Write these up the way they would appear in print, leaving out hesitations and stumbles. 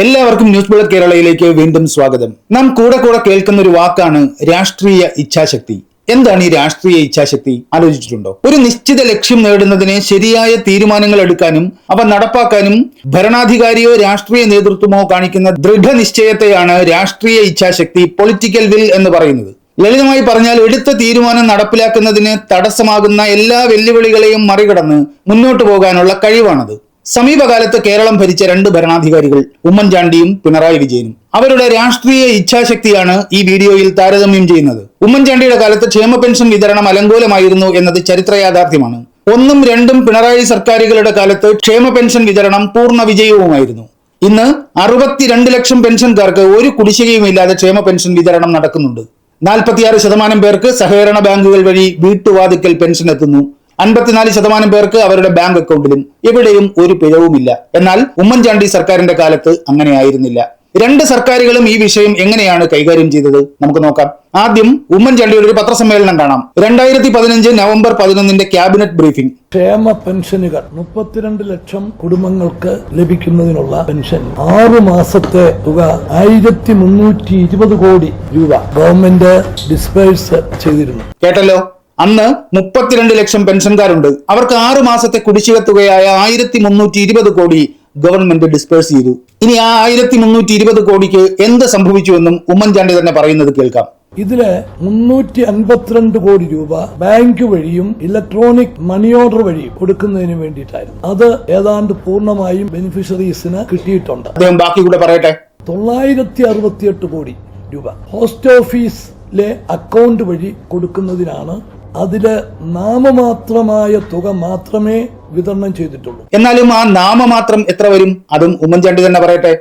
എല്ലാവർക്കും news bullet കേരളയിലേക്ക് വീണ്ടും സ്വാഗതം. നാം കൂടെ കേൾക്കുന്ന ഒരു വാക്കാണ് രാഷ്ട്രീയ ഇച്ഛാശക്തി. എന്താണ് ഈ രാഷ്ട്രീയ ഇച്ഛാശക്തി? ആലോചിച്ചിട്ടുണ്ടോ? ഒരു നിശ്ചിത ലക്ഷ്യം നേടുന്നതിന് ശരിയായ തീരുമാനങ്ങൾ എടുക്കാനും അവ നടപ്പാക്കാനും ഭരണാധികാരിയോ രാഷ്ട്രീയ നേതൃത്വമോ കാണിക്കുന്ന ദൃഢനിശ്ചയത്തെയാണ് രാഷ്ട്രീയ ഇച്ഛാശക്തി, പൊളിറ്റിക്കൽ വിൽ എന്ന് പറയുന്നത്. ലളിതമായി പറഞ്ഞാൽ, എടുത്ത തീരുമാനം നടപ്പിലാക്കുന്നതിന് തടസ്സമാകുന്ന എല്ലാ വെല്ലുവിളികളെയും മറികടന്ന് മുന്നോട്ടു പോകാനുള്ള കഴിവാണത്. സമീപകാലത്ത് കേരളം ഭരിച്ച രണ്ട് ഭരണാധികാരികൾ ഉമ്മൻചാണ്ടിയും പിണറായി വിജയനും. അവരുടെ രാഷ്ട്രീയ ഇച്ഛാശക്തിയാണ് ഈ വീഡിയോയിൽ താരതമ്യം ചെയ്യുന്നത്. ഉമ്മൻചാണ്ടിയുടെ കാലത്ത് ക്ഷേമ പെൻഷൻ വിതരണം അലങ്കോലമായിരുന്നു എന്നത് ചരിത്ര യാഥാർത്ഥ്യമാണ്. 1ഉം 2ഉം പിണറായി സർക്കാരുകളുടെ കാലത്ത് ക്ഷേമ പെൻഷൻ വിതരണം പൂർണ്ണ വിജയവുമായിരുന്നു. ഇന്ന് 62 ലക്ഷം പെൻഷൻകാർക്ക് ഒരു കുടിശ്ശികയുമില്ലാതെ ക്ഷേമ പെൻഷൻ വിതരണം നടക്കുന്നുണ്ട്. 46% പേർക്ക് സഹകരണ ബാങ്കുകൾ വഴി വീട്ടുവാതിക്കൽ പെൻഷൻ എത്തുന്നു. 54% പേർക്ക് അവരുടെ ബാങ്ക് അക്കൗണ്ടിലും. എവിടെയും ഒരു പിഴവുമില്ല. എന്നാൽ ഉമ്മൻചാണ്ടി സർക്കാരിന്റെ കാലത്ത് അങ്ങനെയായിരുന്നില്ല. രണ്ട് സർക്കാരുകളും ഈ വിഷയം എങ്ങനെയാണ് കൈകാര്യം ചെയ്തത് നമുക്ക് നോക്കാം. ആദ്യം ഉമ്മൻചാണ്ടിയുടെ ഒരു പത്രസമ്മേളനം കാണാം. 2015 നവംബർ 11 ക്യാബിനറ്റ് ബ്രീഫിംഗ്. ക്ഷേമ പെൻഷനുകൾ 32 ലക്ഷം കുടുംബങ്ങൾക്ക് ലഭിക്കുന്നതിനുള്ള പെൻഷൻ 6 മാസത്തെ തുക 1320 കോടി രൂപ ഗവൺമെന്റ് ഡിസ്പേഴ്സ് ചെയ്തിരുന്നു. കേട്ടല്ലോ, അന്ന് 32 ലക്ഷം പെൻഷൻകാരുണ്ട്. അവർക്ക് 6 മാസത്തെ കുടിശ്ശിക തുകയായ 1320 കോടി ഗവൺമെന്റ് ഡിസ്പേഴ്സ് ചെയ്തു. ഇനി ആ 1320 കോടിക്ക് എന്ത് സംഭവിച്ചുവെന്നും ഉമ്മൻചാണ്ടി തന്നെ പറയുന്നത് കേൾക്കാം. ഇതില് 352 കോടി രൂപ ബാങ്ക് വഴിയും ഇലക്ട്രോണിക് മണി ഓർഡർ വഴിയും കൊടുക്കുന്നതിന് വേണ്ടിയിട്ടായിരുന്നു. അത് ഏതാണ്ട് പൂർണ്ണമായും ബെനിഫിഷ്യറീസിന് കിട്ടിയിട്ടുണ്ട്. അദ്ദേഹം ബാക്കി കൂടെ പറയട്ടെ. 968 കോടി രൂപ പോസ്റ്റ് ഓഫീസിലെ അക്കൗണ്ട് വഴി കൊടുക്കുന്നതിനാണ്. അതില് നാമമാത്രമായ തുക മാത്രമേ വിതരണം ചെയ്തിട്ടുള്ളൂ. എന്നാലും ആ നാമമാത്രം എത്ര വരും? അതും ഉമ്മൻചാണ്ടി തന്നെ പറയട്ടെ.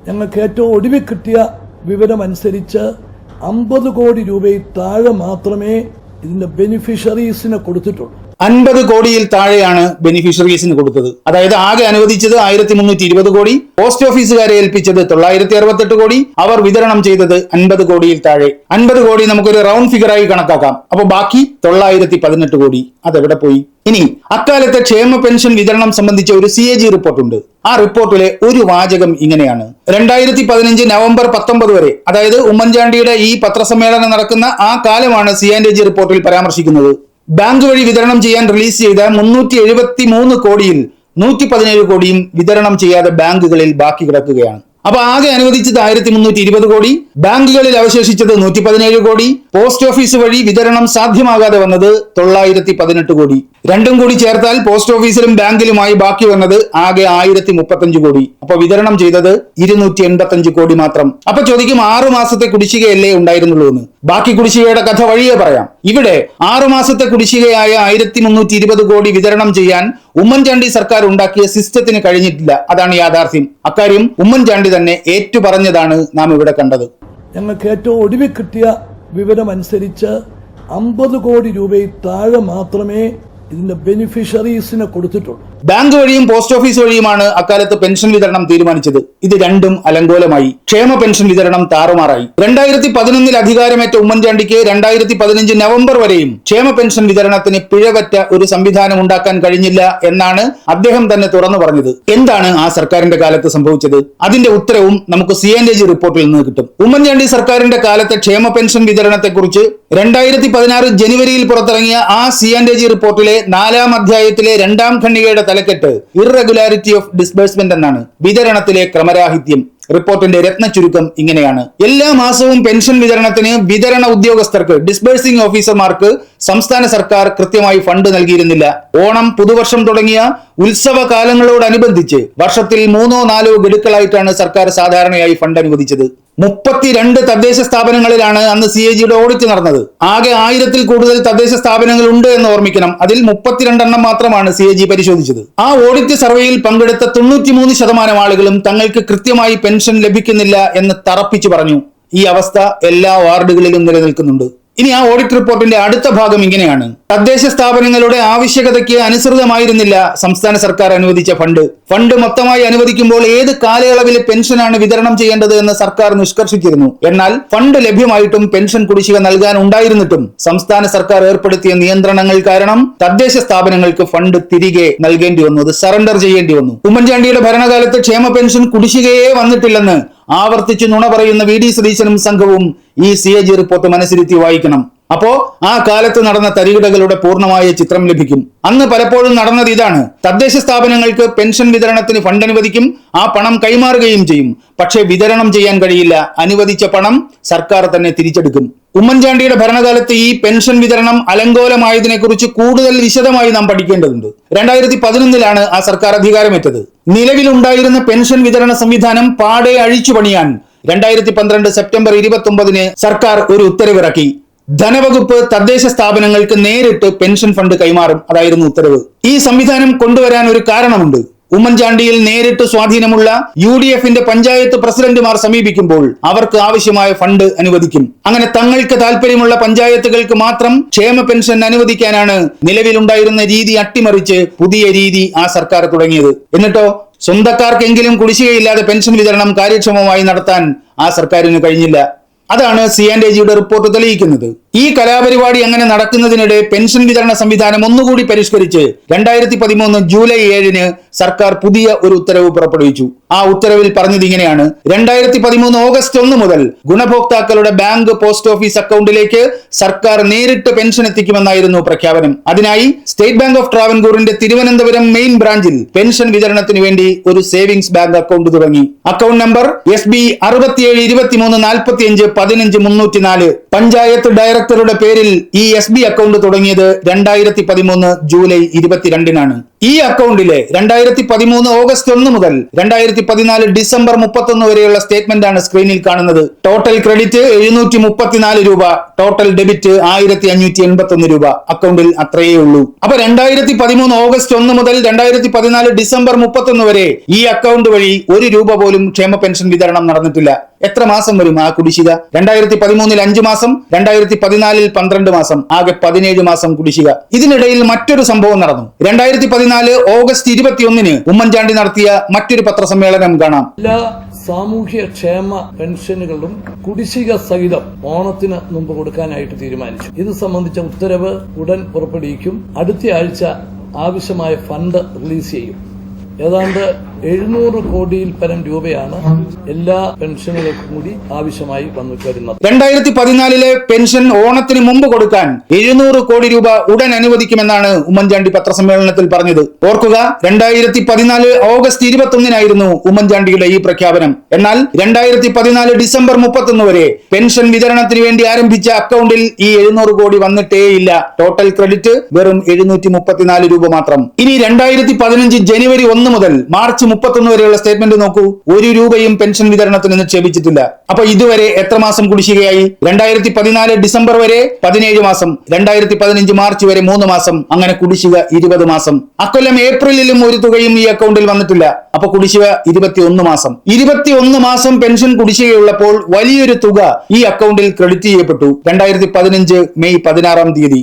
ഞങ്ങൾക്ക് ഏറ്റവും ഒടുവിൽ കിട്ടിയ വിവരമനുസരിച്ച് 50 കോടി രൂപയിൽ താഴെ മാത്രമേ ഇതിന്റെ ബെനിഫിഷ്യറീസിന് കൊടുത്തിട്ടുള്ളൂ. 50 കോടിയിൽ താഴെയാണ് ബെനിഫിഷ്യറീസിന് കൊടുത്തത്. അതായത് ആകെ അനുവദിച്ചത് 1320 കോടി, പോസ്റ്റ് ഓഫീസുകാരെ ഏൽപ്പിച്ചത് 968 കോടി, അവർ വിതരണം ചെയ്തത് 50 കോടിയിൽ താഴെ. 50 കോടി നമുക്കൊരു റൗണ്ട് ഫിഗറായി കണക്കാക്കാം. അപ്പൊ ബാക്കി 918 കോടി അതെവിടെ പോയി? ഇനി അക്കാലത്തെ ക്ഷേമ പെൻഷൻ വിതരണം സംബന്ധിച്ച ഒരു CAG റിപ്പോർട്ടുണ്ട്. ആ റിപ്പോർട്ടിലെ ഒരു വാചകം ഇങ്ങനെയാണ്: 2015 നവംബർ 19 വരെ, അതായത് ഉമ്മൻചാണ്ടിയുടെ ഈ പത്രസമ്മേളനം നടക്കുന്ന ആ കാലമാണ് CAG റിപ്പോർട്ടിൽ പരാമർശിക്കുന്നത്. ബാങ്ക് വഴി വിതരണം ചെയ്യാൻ റിലീസ് ചെയ്ത 373 കോടിയിൽ 117 കോടിയും വിതരണം ചെയ്യാതെ ബാങ്കുകളിൽ ബാക്കി കിടക്കുകയാണ്. അപ്പൊ ആകെ അനുവദിച്ചത് 1320 കോടി, ബാങ്കുകളിൽ അവശേഷിച്ചത് 117 കോടി, പോസ്റ്റ് ഓഫീസ് വഴി വിതരണം സാധ്യമാകാതെ വന്നത് 918 കോടി. രണ്ടും കൂടി ചേർത്താൽ പോസ്റ്റ് ഓഫീസിലും ബാങ്കിലുമായി ബാക്കി വന്നത് ആകെ 1035 കോടി. അപ്പൊ വിതരണം ചെയ്തത് 285 കോടി മാത്രം. അപ്പൊ ചോദിക്കും, 6 മാസത്തെ കുടിശ്ശികയല്ലേ ഉണ്ടായിരുന്നുള്ളൂ എന്ന്. ബാക്കി കുടിശ്ശികയുടെ കഥ വഴിയേ പറയാം. ഇവിടെ 6 മാസത്തെ കുടിശ്ശികയായ 1320 കോടി വിതരണം ചെയ്യാൻ ഉമ്മൻചാണ്ടി സർക്കാർ ഉണ്ടാക്കിയ സിസ്റ്റത്തിന് കഴിഞ്ഞിട്ടില്ല. അതാണ് യാഥാർത്ഥ്യം. അക്കാര്യം ഉമ്മൻചാണ്ടി തന്നെ ഏറ്റുപറഞ്ഞതാണ് നാം ഇവിടെ കണ്ടത്. ഞങ്ങൾക്ക് ഏറ്റവും ഒടുവിൽ കിട്ടിയ വിവരമനുസരിച്ച് 50 കോടി രൂപയിൽ താഴെ മാത്രമേ ഇതിന്റെ ബെനിഫിഷ്യറീസിന് കൊടുത്തിട്ടുള്ളൂ. ബാങ്ക് വഴിയും പോസ്റ്റ് ഓഫീസ് വഴിയുമാണ് അക്കാലത്ത് പെൻഷൻ വിതരണം തീരുമാനിച്ചത്. ഇത് രണ്ടും അലങ്കോലമായി. ക്ഷേമ പെൻഷൻ വിതരണം താറുമാറായി. 2011 അധികാരമേറ്റ ഉമ്മൻചാണ്ടിക്ക് 2015 നവംബർ വരെയും ക്ഷേമ പെൻഷൻ വിതരണത്തിന് പിഴവറ്റ ഒരു സംവിധാനം ഉണ്ടാക്കാൻ കഴിഞ്ഞില്ല എന്നാണ് അദ്ദേഹം തന്നെ തുറന്നു പറഞ്ഞത്. എന്താണ് ആ സർക്കാരിന്റെ കാലത്ത് സംഭവിച്ചത്? അതിന്റെ ഉത്തരവും നമുക്ക് CAG റിപ്പോർട്ടിൽ നിന്ന് കിട്ടും. ഉമ്മൻചാണ്ടി സർക്കാരിന്റെ കാലത്തെ ക്ഷേമ പെൻഷൻ വിതരണത്തെക്കുറിച്ച് 2016 ജനുവരിയിൽ പുറത്തിറങ്ങിയ ആ CAG റിപ്പോർട്ടിലെ 4ാം അധ്യായത്തിലെ 2ാം ഖണ്ഡികയുടെ തലക്കെട്ട് ഇറഗുലാരിറ്റി ഓഫ് ഡിസ്ബേഴ്സ്മെന്റ് എന്നാണ്. വിതരണത്തിലെ ക്രമരാഹിത്യം. റിപ്പോർട്ടിന്റെ രത്ന ചുരുക്കം ഇങ്ങനെയാണ്: എല്ലാ മാസവും പെൻഷൻ വിതരണത്തിന് വിതരണ ഉദ്യോഗസ്ഥർക്ക്, ഡിസ്ബേഴ്സിംഗ് ഓഫീസർമാർക്ക് സംസ്ഥാന സർക്കാർ കൃത്യമായി ഫണ്ട് നൽകിയിരുന്നില്ല. ഓണം, പുതുവർഷം തുടങ്ങിയ ഉത്സവ കാലങ്ങളോടനുബന്ധിച്ച് വർഷത്തിൽ 3-4 ഗഡുക്കളായിട്ടാണ് സർക്കാർ സാധാരണയായി ഫണ്ട് അനുവദിച്ചത്. 32 തദ്ദേശ സ്ഥാപനങ്ങളിലാണ് അന്ന് CAGയുടെ ഓഡിറ്റ് നടന്നത്. ആകെ 1000-ൽ കൂടുതൽ തദ്ദേശ സ്ഥാപനങ്ങൾ ഉണ്ട് എന്ന് ഓർമ്മിക്കണം. അതിൽ 32 എണ്ണം മാത്രമാണ് CAG പരിശോധിച്ചത്. ആ ഓഡിറ്റ് സർവേയിൽ പങ്കെടുത്ത 93% ആളുകളും തങ്ങൾക്ക് കൃത്യമായി പെൻഷൻ ലഭിക്കുന്നില്ല എന്ന് തറപ്പിച്ചു പറഞ്ഞു. ഈ അവസ്ഥ എല്ലാ വാർഡുകളിലും നിലനിൽക്കുന്നുണ്ട്. ഇനി ആ ഓഡിറ്റ് റിപ്പോർട്ടിന്റെ അടുത്ത ഭാഗം ഇങ്ങനെയാണ്: തദ്ദേശ സ്ഥാപനങ്ങളുടെ ആവശ്യകതയ്ക്ക് അനുസൃതമായിരുന്നില്ല സംസ്ഥാന സർക്കാർ അനുവദിച്ച ഫണ്ട് മൊത്തമായി അനുവദിക്കുമ്പോൾ ഏത് കാലയളവിൽ പെൻഷനാണ് വിതരണം ചെയ്യേണ്ടത് എന്ന് സർക്കാർ നിഷ്കർഷിച്ചിരുന്നു. എന്നാൽ ഫണ്ട് ലഭ്യമായിട്ടും പെൻഷൻ കുടിശ്ശിക നൽകാൻ ഉണ്ടായിരുന്നിട്ടും സംസ്ഥാന സർക്കാർ ഏർപ്പെടുത്തിയ നിയന്ത്രണങ്ങൾ കാരണം തദ്ദേശ സ്ഥാപനങ്ങൾക്ക് ഫണ്ട് തിരികെ നൽകേണ്ടി വന്നു, അത് സറണ്ടർ ചെയ്യേണ്ടി വന്നു. ഉമ്മൻചാണ്ടിയുടെ ഭരണകാലത്ത് ക്ഷേമ പെൻഷൻ കുടിശ്ശികയെ വന്നിട്ടില്ലെന്ന് ആവർത്തിച്ച് നുണ പറയുന്ന വി ഡി സതീശനും സംഘവും ഈ CAG റിപ്പോർട്ട് മനസ്സിരുത്തി വായിക്കണം. അപ്പോ ആ കാലത്ത് നടന്ന തരികിടകളുടെ പൂർണ്ണമായ ചിത്രം ലഭിക്കും. അന്ന് പലപ്പോഴും നടന്നത് ഇതാണ്: തദ്ദേശ സ്ഥാപനങ്ങൾക്ക് പെൻഷൻ വിതരണത്തിന് ഫണ്ട് അനുവദിക്കും, ആ പണം കൈമാറുകയും ചെയ്യും. പക്ഷേ വിതരണം ചെയ്യാൻ കഴിയില്ല, അനുവദിച്ച പണം സർക്കാർ തന്നെ തിരിച്ചെടുക്കും. ഉമ്മൻചാണ്ടിയുടെ ഭരണകാലത്ത് ഈ പെൻഷൻ വിതരണം അലങ്കോലമായതിനെ കുറിച്ച് കൂടുതൽ വിശദമായി നാം പഠിക്കേണ്ടതുണ്ട്. 2011 ആ സർക്കാർ അധികാരമേറ്റത്. നിലവിലുണ്ടായിരുന്ന പെൻഷൻ വിതരണ സംവിധാനം പാടെ അഴിച്ചുപണിയാൻ 2012 സെപ്റ്റംബർ 29 സർക്കാർ ഒരു ഉത്തരവിറക്കി. ധനവകുപ്പ് തദ്ദേശ സ്ഥാപനങ്ങൾക്ക് നേരിട്ട് പെൻഷൻ ഫണ്ട് കൈമാറും, അതായിരുന്നു ഉത്തരവ്. ഈ സംവിധാനം കൊണ്ടുവരാൻ ഒരു കാരണമുണ്ട്. ഉമ്മൻചാണ്ടിയിൽ നേരിട്ട് സ്വാധീനമുള്ള UDFന്റെ പഞ്ചായത്ത് പ്രസിഡന്റുമാർ സമീപിക്കുമ്പോൾ അവർക്ക് ആവശ്യമായ ഫണ്ട് അനുവദിക്കും. അങ്ങനെ തങ്ങൾക്ക് താല്പര്യമുള്ള പഞ്ചായത്തുകൾക്ക് മാത്രം ക്ഷേമ പെൻഷൻ അനുവദിക്കാനാണ് നിലവിലുണ്ടായിരുന്ന രീതി അട്ടിമറിച്ച് പുതിയ രീതി ആ സർക്കാർ തുടങ്ങിയത്. എന്നിട്ടോ സ്വന്തക്കാർക്കെങ്കിലും കുടിശ്ശികയില്ലാതെ പെൻഷൻ വിതരണം കാര്യക്ഷമമായി നടത്താൻ ആ സർക്കാരിന് കഴിഞ്ഞില്ല. അതാണ് C&AGയുടെ റിപ്പോർട്ട് തെളിയിക്കുന്നത്. ഈ കലാപരിപാടി അങ്ങനെ നടക്കുന്നതിനിടെ പെൻഷൻ വിതരണ സംവിധാനം ഒന്നുകൂടി പരിഷ്കരിച്ച് 2013 ജൂലൈ 7 സർക്കാർ പുതിയ ഒരു ഉത്തരവ് പുറപ്പെടുവിച്ചു. ആ ഉത്തരവിൽ പറഞ്ഞത് ഇങ്ങനെയാണ്: 2013 ഓഗസ്റ്റ് 1 മുതൽ ഗുണഭോക്താക്കളുടെ ബാങ്ക്, പോസ്റ്റ് ഓഫീസ് അക്കൗണ്ടിലേക്ക് സർക്കാർ നേരിട്ട് പെൻഷൻ എത്തിക്കുമെന്നായിരുന്നു പ്രഖ്യാപനം. അതിനായി സ്റ്റേറ്റ് ബാങ്ക് ഓഫ് ട്രാവൻകൂറിന്റെ തിരുവനന്തപുരം മെയിൻ ബ്രാഞ്ചിൽ പെൻഷൻ വിതരണത്തിന് വേണ്ടി ഒരു സേവിങ്സ് ബാങ്ക് അക്കൗണ്ട് തുടങ്ങി. Account number SB 672345150304. പഞ്ചായത്ത് ഡയറക്ടറുടെ പേരിൽ ഈ SB അക്കൗണ്ട് തുടങ്ങിയത് 2013 ജൂലൈ 22 ഈ അക്കൗണ്ടിലെ 2013 ഓഗസ്റ്റ് 1 മുതൽ 2014 ഡിസംബർ 31 വരെയുള്ള സ്റ്റേറ്റ്മെന്റ് ആണ് സ്ക്രീനിൽ കാണുന്നത്. ടോട്ടൽ ക്രെഡിറ്റ് 734 രൂപ, ടോട്ടൽ ഡെബിറ്റ് 1581 രൂപ. അക്കൗണ്ടിൽ അത്രയേ ഉള്ളൂ. അപ്പൊ 2013 ഓഗസ്റ്റ് 1 മുതൽ 2014 ഡിസംബർ 31 വരെ ഈ അക്കൗണ്ട് വഴി 1 രൂപ പോലും ക്ഷേമ പെൻഷൻ വിതരണം നടന്നിട്ടില്ല. എത്ര മാസം വരും ആ കുടിശ്ശിക? 2013 5 മാസം, 2014 12 മാസം, ആകെ 17 മാസം കുടിശ്ശിക. ഇതിനിടയിൽ മറ്റൊരു സംഭവം നടന്നു. 2014 ഓഗസ്റ്റ് 21 ഉമ്മൻചാണ്ടി നടത്തിയ മറ്റൊരു പത്രസമ്മേളനം കാണാം. എല്ലാ സാമൂഹ്യ ക്ഷേമ പെൻഷനുകളും കുടിശ്ശിക സഹിതം ഓണത്തിന് മുമ്പ് കൊടുക്കാനായിട്ട് തീരുമാനിച്ചു. ഇത് സംബന്ധിച്ച ഉത്തരവ് ഉടൻ പുറപ്പെടുവിക്കും. അടുത്ത ആഴ്ച ആവശ്യമായ ഫണ്ട് റിലീസ് ചെയ്യും. ഏതാണ്ട് 700 കോടിയിൽ പരം രൂപയാണ് എല്ലാ പെൻഷനുകൾക്കും കൂടി ആവശ്യമായി വരുന്നത്. 2014 പെൻഷൻ ഓണത്തിന് മുമ്പ് കൊടുക്കാൻ 700 കോടി രൂപ ഉടൻ അനുവദിക്കുമെന്നാണ് ഉമ്മൻചാണ്ടി പത്രസമ്മേളനത്തിൽ പറഞ്ഞത്. ഓർക്കുക, 2014 ഓഗസ്റ്റ് 21 ഉമ്മൻചാണ്ടിയുടെ ഈ പ്രഖ്യാപനം. എന്നാൽ 2014 ഡിസംബർ 31 വരെ പെൻഷൻ വിതരണത്തിന് വേണ്ടി ആരംഭിച്ച അക്കൗണ്ടിൽ ഈ 700 കോടി വന്നിട്ടേയില്ല. ടോട്ടൽ ക്രെഡിറ്റ് വെറും 734 രൂപ മാത്രം. ഇനി 2015 ജനുവരി 1 മുതൽ മാർച്ച് 31 വരെയുള്ള സ്റ്റേറ്റ്മെന്റ് നോക്കൂ. 1 രൂപയും പെൻഷൻ വിതരണത്തിന് നിക്ഷേപിച്ചിട്ടില്ല. അപ്പൊ ഇതുവരെ എത്ര മാസം കുടിശ്ശികയായി? 2014 ഡിസംബർ വരെ 17 മാസം, 2015 മാർച്ച് വരെ 3 മാസം, അങ്ങനെ കുടിശ്ശിക 20 മാസം. അക്കൊല്ലം ഏപ്രിലിലും ഒരു തുകയും ഈ അക്കൗണ്ടിൽ വന്നിട്ടില്ല. അപ്പൊ കുടിശ്ശിക 21 മാസം. 21 മാസം പെൻഷൻ കുടിശ്ശികയുള്ളപ്പോൾ വലിയൊരു തുക ഈ അക്കൗണ്ടിൽ ക്രെഡിറ്റ് ചെയ്യപ്പെട്ടു. 2015 മെയ് 16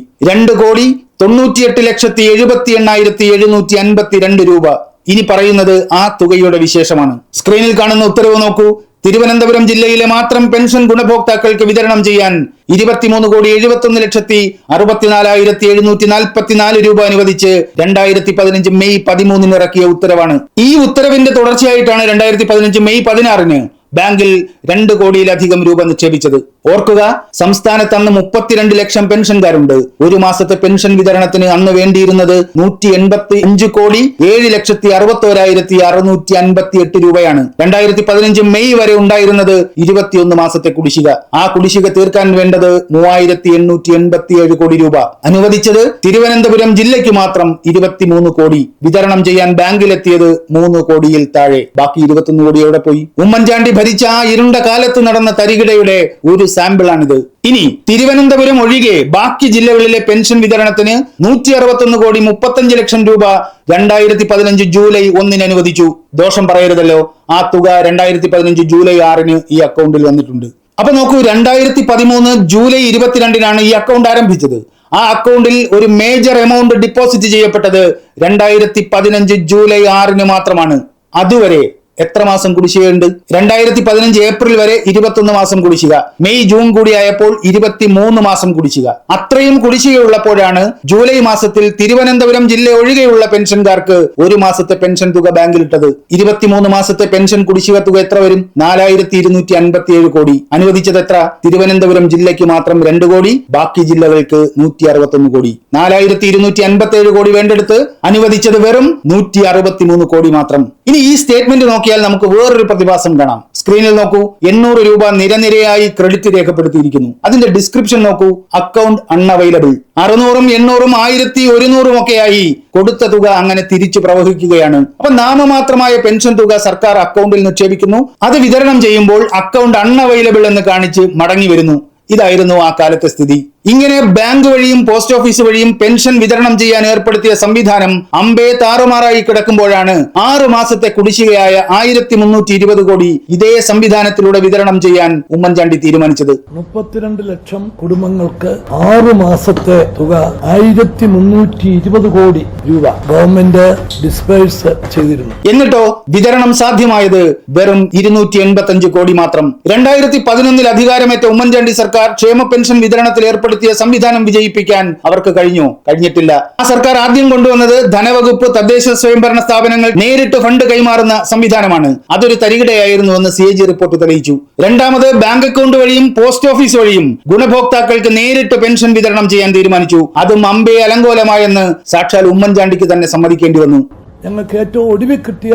2,98,78,752 രൂപ. ഇനി പറയുന്നത് ആ തുകയുടെ വിശേഷമാണ്. സ്ക്രീനിൽ കാണുന്ന ഉത്തരവ് നോക്കൂ. തിരുവനന്തപുരം ജില്ലയിലെ മാത്രം പെൻഷൻ ഗുണഭോക്താക്കൾക്ക് വിതരണം ചെയ്യാൻ 23,71,64,744 രൂപ അനുവദിച്ച് 2015 മെയ് 13 ഇറക്കിയ ഉത്തരവാണ്. ഈ ഉത്തരവിന്റെ തുടർച്ചയായിട്ടാണ് 2015 മെയ് 16 ബാങ്കിൽ 2 കോടിയിലധികം രൂപ നിക്ഷേപിച്ചത്. ഓർക്കുക, സംസ്ഥാനത്ത് അന്ന് 32 ലക്ഷം പെൻഷൻകാരുണ്ട്. ഒരു മാസത്തെ പെൻഷൻ വിതരണത്തിന് അന്ന് വേണ്ടിയിരുന്നത് 185,761,658 രൂപയാണ്. 2015 മെയ് വരെ ഉണ്ടായിരുന്നത് 21 മാസത്തെ കുടിശ്ശിക. ആ കുടിശ്ശിക തീർക്കാൻ വേണ്ടത് 3,887 കോടി രൂപ. അനുവദിച്ചത് തിരുവനന്തപുരം ജില്ലയ്ക്ക് മാത്രം 23 കോടി. വിതരണം ചെയ്യാൻ ബാങ്കിലെത്തിയത് 3 കോടിയിൽ താഴെ. ബാക്കി 21 കോടി എവിടെ പോയി? ഉമ്മൻചാണ്ടി ഭരിച്ച ആ ഇരുണ്ട കാലത്ത് നടന്ന തരികിടയുടെ ഒരു സാമ്പിളാണിത്. ഇനി തിരുവനന്തപുരം ഒഴികെ ബാക്കി ജില്ലകളിലെ പെൻഷൻ വിതരണത്തിന് 161,35 ലക്ഷം രൂപ 2015 ജൂലൈ 1 അനുവദിച്ചു. ദോഷം പറയരുതല്ലോ, ആ തുക 2015 ജൂലൈ 6 ഈ അക്കൗണ്ടിൽ വന്നിട്ടുണ്ട്. അപ്പൊ നോക്കൂ, 2013 ജൂലൈ 22 ഈ അക്കൗണ്ട് ആരംഭിച്ചത്. ആ അക്കൗണ്ടിൽ ഒരു മേജർ എമൗണ്ട് ഡിപ്പോസിറ്റ് ചെയ്യപ്പെട്ടത് 2015 ജൂലൈ 6 മാത്രമാണ്. അതുവരെ എത്ര മാസം കുടിശ്ശികയുണ്ട്? 2015 ഏപ്രിൽ വരെ 21 മാസം കുടിശ്ശിക, മെയ് ജൂൺ കൂടിയായപ്പോൾ 23 മാസം കുടിശ്ശിക. അത്രയും കുടിശ്ശികയുള്ളപ്പോഴാണ് ജൂലൈ മാസത്തിൽ തിരുവനന്തപുരം ജില്ല ഒഴികെയുള്ള പെൻഷൻകാർക്ക് ഒരു മാസത്തെ പെൻഷൻ തുക ബാങ്കിലിട്ടത്. 23 മാസത്തെ പെൻഷൻ കുടിശ്ശിക തുക എത്ര വരും? 4257 കോടി. അനുവദിച്ചത് എത്ര? തിരുവനന്തപുരം ജില്ലയ്ക്ക് മാത്രം 2 കോടി, ബാക്കി ജില്ലകൾക്ക് 161 കോടി. 4257 കോടി വേണ്ടെടുത്ത് അനുവദിച്ചത് വെറും 163 കോടി മാത്രം. ഇനി ഈ സ്റ്റേറ്റ്മെന്റ് നോക്കിയാൽ നമുക്ക് വേറൊരു പ്രതിഭാസം കാണാം. സ്ക്രീനിൽ നോക്കൂ, 800 രൂപ നിരനിരയായി ക്രെഡിറ്റ് രേഖപ്പെടുത്തിയിരിക്കുന്നു. അതിന്റെ ഡിസ്ക്രിപ്ഷൻ നോക്കൂ, അക്കൗണ്ട് അൺഅവൈലബിൾ. 600, 800, 1100 ഒക്കെയായി കൊടുത്ത തുക അങ്ങനെ തിരിച്ചു പ്രവഹിക്കുകയാണ്. അപ്പൊ നാമമാത്രമായ പെൻഷൻ തുക സർക്കാർ അക്കൗണ്ടിൽ നിക്ഷേപിക്കുന്നു. അത് വിതരണം ചെയ്യുമ്പോൾ അക്കൗണ്ട് അൺഅവൈലബിൾ എന്ന് കാണിച്ച് മടങ്ങി വരുന്നു. ഇതായിരുന്നു ആ കാലത്തെ സ്ഥിതി. ഇങ്ങനെ ബാങ്ക് വഴിയും പോസ്റ്റ് ഓഫീസ് വഴിയും പെൻഷൻ വിതരണം ചെയ്യാൻ ഏർപ്പെടുത്തിയ സംവിധാനം അമ്പേ താറുമാറായി കിടക്കുമ്പോഴാണ് 6 മാസത്തെ കുടിശ്ശികയായ 1320 കോടി ഇതേ സംവിധാനത്തിലൂടെ വിതരണം ചെയ്യാൻ ഉമ്മൻചാണ്ടി തീരുമാനിച്ചത്. 32 ലക്ഷം കുടുംബങ്ങൾക്ക് 6 മാസത്തെ തുക 1320 കോടി രൂപ ഗവൺമെന്റ് ഡിസ്പേഴ്സ് ചെയ്തിരുന്നു. എന്നിട്ടോ വിതരണം സാധ്യമായത് വെറും 285 കോടി മാത്രം. 2011 അധികാരമേറ്റ ഉമ്മൻചാണ്ടി സർക്കാർ ക്ഷേമ പെൻഷൻ വിതരണത്തിൽ ഏർപ്പെടുത്തിയ സംവിധാനം വിജയിപ്പിക്കാൻ അവർക്ക് കഴിഞ്ഞിട്ടില്ല. ആ സർക്കാർ ആദ്യം കൊണ്ടുവന്നത് ധനവകുപ്പ്, തദ്ദേശ സ്വയംഭരണ സ്ഥാപനങ്ങൾ നേരിട്ട് ഫണ്ട് കൈമാറുന്ന സംവിധാനമാണ്. അതൊരു തരികിടയായിരുന്നുവെന്ന് CAG റിപ്പോർട്ട് തെളിയിച്ചു. രണ്ടാമത് ബാങ്ക് അക്കൗണ്ട് വഴിയും പോസ്റ്റ് ഓഫീസ് വഴിയും ഗുണഭോക്താക്കൾക്ക് നേരിട്ട് പെൻഷൻ വിതരണം ചെയ്യാൻ തീരുമാനിച്ചു. അതും അമ്പേ അലങ്കോലമായെന്ന് സാക്ഷാൽ ഉമ്മൻചാണ്ടിക്ക് തന്നെ സമ്മതിക്കേണ്ടി വന്നു. ഞങ്ങൾക്ക് ഏറ്റവും ഒടുവിൽ കിട്ടിയ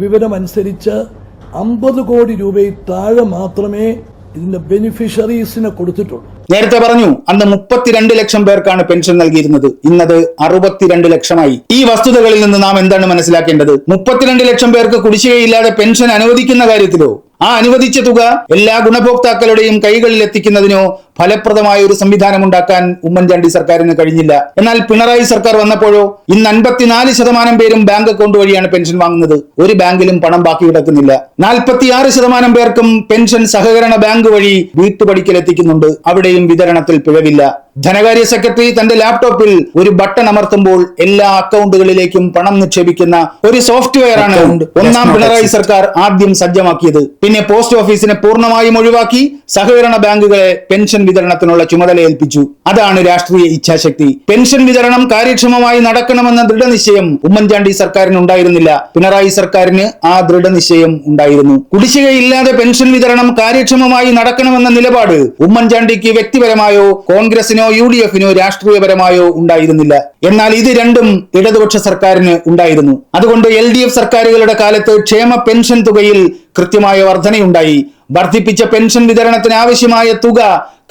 വിവരമനുസരിച്ച് 50 കോടി രൂപയിൽ താഴെ മാത്രമേ ഇതിന്റെ ബെനിഫിഷ്യറീസിനെ കൊടുത്തിട്ടുള്ളൂ. നേരത്തെ പറഞ്ഞു, അന്ന് 32 ലക്ഷം പേർക്കാണ് പെൻഷൻ നൽകിയിരുന്നത്. ഇന്നത് 62 ലക്ഷമായി. ഈ വസ്തുതകളിൽ നിന്ന് നാം എന്താണ് മനസ്സിലാക്കേണ്ടത്? 32 ലക്ഷം പേർക്ക് കുടിശ്ശികയില്ലാതെ പെൻഷൻ അനുവദിക്കുന്ന കാര്യത്തിലോ ആ അനുവദിച്ച തുക എല്ലാ ഗുണഭോക്താക്കളുടെയും കൈകളിൽ എത്തിക്കുന്നതിനോ ഫലപ്രദമായ ഒരു സംവിധാനം ഉണ്ടാക്കാൻ ഉമ്മൻചാണ്ടി സർക്കാരിന് കഴിഞ്ഞില്ല. എന്നാൽ പിണറായി സർക്കാർ വന്നപ്പോഴോ ഇന്ന് 54% പേരും ബാങ്ക് അക്കൗണ്ട് വഴിയാണ് പെൻഷൻ വാങ്ങുന്നത്. ഒരു ബാങ്കിലും പണം ബാക്കി കിടക്കുന്നില്ല. 46% പേർക്കും പെൻഷൻ സഹകരണ ബാങ്ക് വഴി വീട്ടുപടിക്കൽ എത്തിക്കുന്നുണ്ട്. അവിടെയും വിതരണത്തിൽ പിഴവില്ല. ധനകാര്യ സെക്രട്ടറി തന്റെ ലാപ്ടോപ്പിൽ ഒരു ബട്ടൺ അമർത്തുമ്പോൾ എല്ലാ അക്കൗണ്ടുകളിലേക്കും പണം നിക്ഷേപിക്കുന്ന ഒരു സോഫ്റ്റ്വെയർ ആണ് ഒന്നാം പിണറായി സർക്കാർ ആദ്യം സജ്ജമാക്കിയത്. പിന്നെ പോസ്റ്റ് ഓഫീസിനെ പൂർണ്ണമായും ഒഴിവാക്കി സഹകരണ ബാങ്കുകളെ പെൻഷൻ വിതരണത്തിനുള്ള ചുമതല ഏൽപ്പിച്ചു. അതാണ് രാഷ്ട്രീയ ഇച്ഛാശക്തി. പെൻഷൻ വിതരണം കാര്യക്ഷമമായി നടക്കണമെന്ന ദൃഢനിശ്ചയം ഉമ്മൻചാണ്ടി സർക്കാരിന് ഉണ്ടായിരുന്നില്ല. പിണറായി സർക്കാരിന് ആ ദൃഢനിശ്ചയം ഉണ്ടായിരുന്നു. കുടിശ്ശികയില്ലാതെ പെൻഷൻ വിതരണം കാര്യക്ഷമമായി നടക്കണമെന്ന നിലപാട് ഉമ്മൻചാണ്ടിക്ക് വ്യക്തിപരമായോ കോൺഗ്രസിനോ UDF-നോ രാഷ്ട്രീയപരമായോ ഉണ്ടായിരുന്നില്ല. എന്നാൽ ഇത് രണ്ടും ഇടതുപക്ഷ സർക്കാരിന് ഉണ്ടായിരുന്നു. അതുകൊണ്ട് LDF സർക്കാരുകളുടെ കാലത്ത് ക്ഷേമ പെൻഷൻ തുകയിൽ കൃത്യമായ വർധനയുണ്ടായി. വർദ്ധിപ്പിച്ച പെൻഷൻ വിതരണത്തിന് ആവശ്യമായ തുക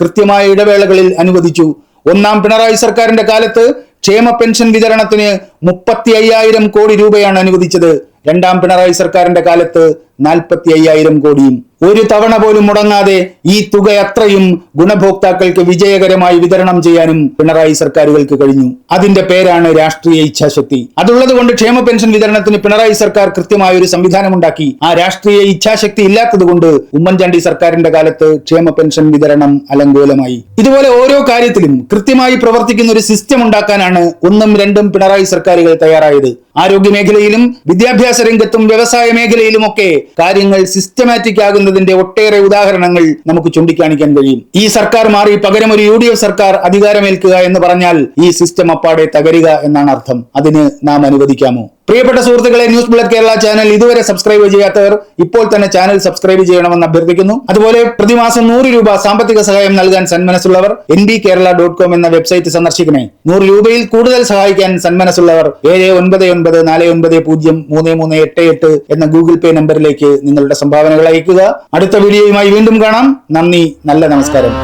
കൃത്യമായ ഇടവേളകളിൽ അനുവദിച്ചു. ഒന്നാം പിണറായി സർക്കാരിന്റെ കാലത്ത് ക്ഷേമ പെൻഷൻ വിതരണത്തിന് 35,000 കോടി രൂപയാണ് അനുവദിച്ചത്. രണ്ടാം പിണറായി സർക്കാരിന്റെ കാലത്ത് 45,000 കോടിയും. ഒരു തവണ പോലും മുടങ്ങാതെ ഈ തുക അത്രയും ഗുണഭോക്താക്കൾക്ക് വിജയകരമായി വിതരണം ചെയ്യാനും പിണറായി സർക്കാരുകൾക്ക് കഴിഞ്ഞു. അതിന്റെ പേരാണ് രാഷ്ട്രീയ ഇച്ഛാശക്തി. അതുള്ളത് കൊണ്ട് ക്ഷേമ പെൻഷൻ വിതരണത്തിന് പിണറായി സർക്കാർ കൃത്യമായ ഒരു സംവിധാനം ഉണ്ടാക്കി. ആ രാഷ്ട്രീയ ഇച്ഛാശക്തി ഇല്ലാത്തത് കൊണ്ട് ഉമ്മൻചാണ്ടി സർക്കാരിന്റെ കാലത്ത് ക്ഷേമ പെൻഷൻ വിതരണം അലങ്കോലമായി. ഇതുപോലെ ഓരോ കാര്യത്തിലും കൃത്യമായി പ്രവർത്തിക്കുന്ന ഒരു സിസ്റ്റം ഉണ്ടാക്കാനാണ് 1ഉം 2ഉം പിണറായി സർക്കാരുകൾ തയ്യാറായത്. ആരോഗ്യ മേഖലയിലും വിദ്യാഭ്യാസ രംഗത്തും വ്യവസായ മേഖലയിലുമൊക്കെ കാര്യങ്ങൾ സിസ്റ്റമാറ്റിക് ആകുന്നതിന്റെ ഒട്ടേറെ ഉദാഹരണങ്ങൾ നമുക്ക് ചൂണ്ടിക്കാണിക്കാൻ കഴിയും. ഈ സർക്കാർ മാറി പകരം ഒരു UDF സർക്കാർ അധികാരമേൽക്കുക എന്ന് പറഞ്ഞാൽ ഈ സിസ്റ്റം അപ്പാടെ തകരുക എന്നാണ് അർത്ഥം. അതിന് നാം അനുവദിക്കാമോ? പ്രിയപ്പെട്ട സുഹൃത്തുക്കളെ, ന്യൂസ് ബുള്ളറ്റ് കേരള ചാനൽ ഇതുവരെ സബ്സ്ക്രൈബ് ചെയ്യാത്തവർ ഇപ്പോൾ തന്നെ ചാനൽ സബ്സ്ക്രൈബ് ചെയ്യണമെന്ന് അഭ്യർത്ഥിക്കുന്നു. അതുപോലെ പ്രതിമാസം 100 രൂപ സാമ്പത്തിക സഹായം നൽകാൻ സന്മനസ്സുള്ളവർ ndkerala.com എന്ന വെബ്സൈറ്റ് സന്ദർശിക്കണേ. 100 രൂപയിൽ കൂടുതൽ സഹായിക്കാൻ സന്മനസ്സുള്ളവർ 7999493388 എന്ന ഗൂഗിൾ പേ നമ്പറിലേക്ക് നിങ്ങളുടെ സംഭാവനകൾ അയക്കുക. അടുത്ത വീഡിയോയുമായി വീണ്ടും കാണാം. നന്ദി, നല്ല നമസ്കാരം.